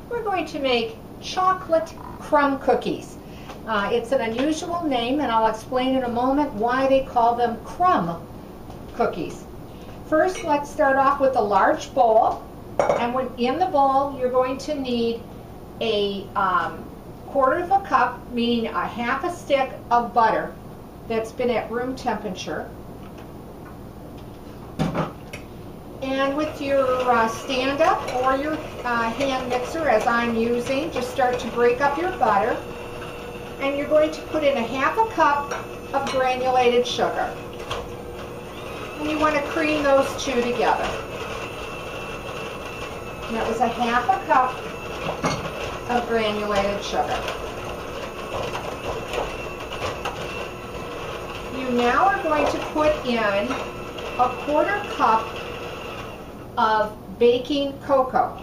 we're going to make chocolate crumb cookies. It's an unusual name, and I'll explain in a moment why they call them crumb cookies. First, let's start off with a large bowl, and in the bowl you're going to need a quarter of a cup, meaning a half a stick of butter that's been at room temperature. And with your stand-up or your hand mixer, as I'm using, just start to break up your butter. And you're going to put in a half a cup of granulated sugar. And you want to cream those two together. And that was a half a cup of granulated sugar. You now are going to put in a quarter cup of baking cocoa.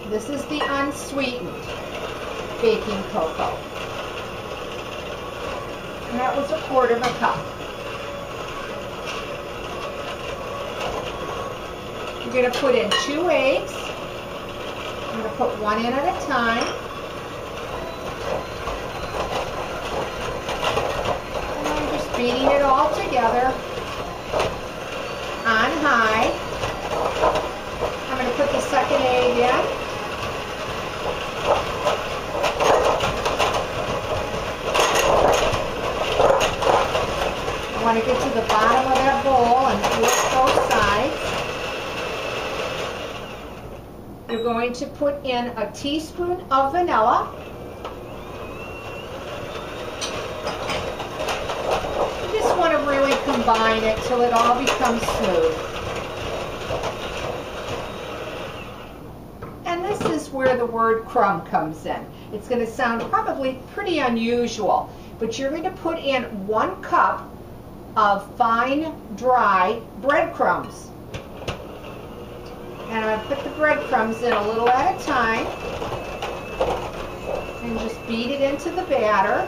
This is the unsweetened baking cocoa. And that was a quarter of a cup. You're going to put in 2 eggs. I'm going to put one in at a time. And I'm just beating it all together on high. I'm going to put the second egg in. I want to get to the bottom of that bowl and flip both sides. You're going to put in a teaspoon of vanilla. You just want to really combine it till it all becomes smooth. And this is where the word crumb comes in. It's going to sound probably pretty unusual, but you're going to put in 1 cup of fine, dry breadcrumbs. And I put the breadcrumbs in a little at a time and just beat it into the batter.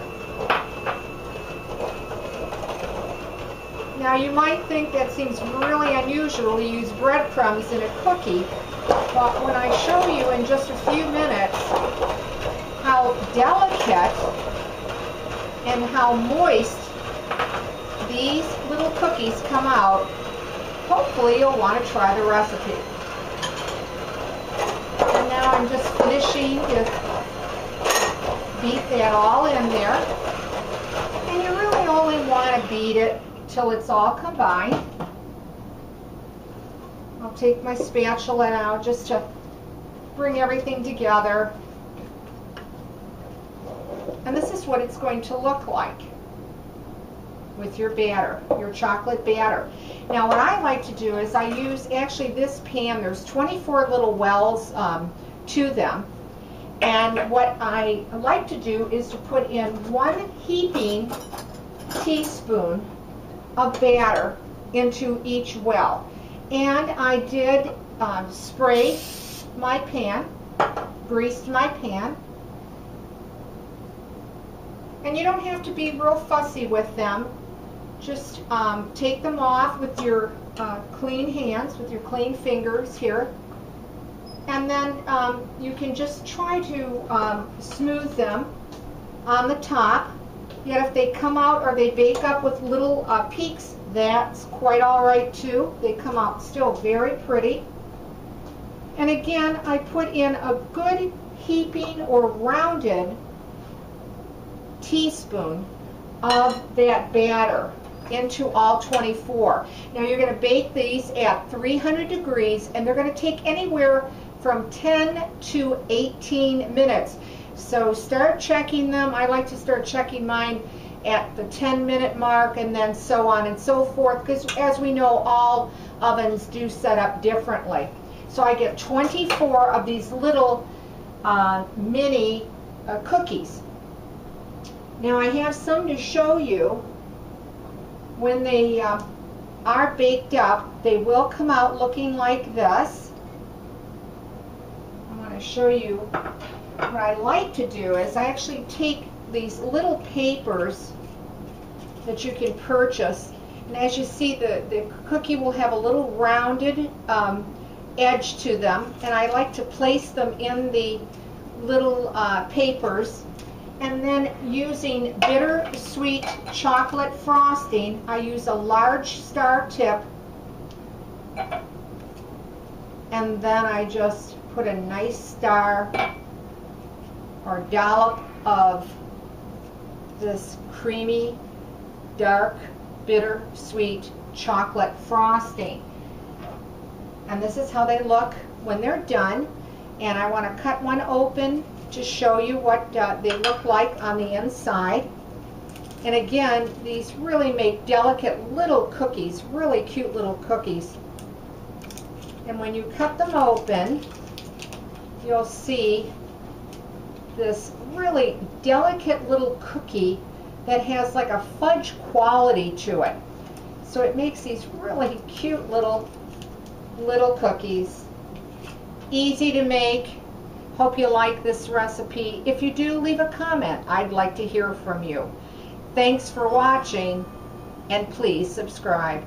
Now you might think that seems really unusual to use breadcrumbs in a cookie, but when I show you in just a few minutes how delicate and how moist these little cookies come out, hopefully you'll want to try the recipe. And now I'm just finishing to beat that all in there. And you really only want to beat it till it's all combined. I'll take my spatula now just to bring everything together. And this is what it's going to look like with your batter, your chocolate batter. Now what I like to do is I use actually this pan, there's 24 little wells to them. And what I like to do is to put in 1 heaping teaspoon of batter into each well. And I did spray my pan, greased my pan. And you don't have to be real fussy with them. Just take them off with your clean hands, with your clean fingers here. And then you can just try to smooth them on the top. Yet if they come out or they bake up with little peaks, that's quite all right too. They come out still very pretty. And again, I put in a good heaping or rounded teaspoon of that batter into all 24. Now you're going to bake these at 300 degrees and they're going to take anywhere from 10 to 18 minutes. So start checking them. I like to start checking mine at the 10-minute mark and then so on and so forth, because as we know, all ovens do set up differently. So I get 24 of these little mini cookies. Now I have some to show you. When they are baked up, they will come out looking like this. I want to show you what I like to do is I actually take these little papers that you can purchase, and as you see, the cookie will have a little rounded edge to them, and I like to place them in the little papers. And then using Bittersweet chocolate frosting, I use a large star tip, and then I just put a nice star or dollop of this creamy, dark, bittersweet chocolate frosting. And this is how they look when they're done. And I want to cut one open to show you what they look like on the inside. And again, these really make delicate little cookies, really cute little cookies. And when you cut them open, you'll see this really delicate little cookie that has like a fudge quality to it. So it makes these really cute little cookies. Easy to make. Hope you like this recipe. If you do, leave a comment. I'd like to hear from you. Thanks for watching, and please subscribe.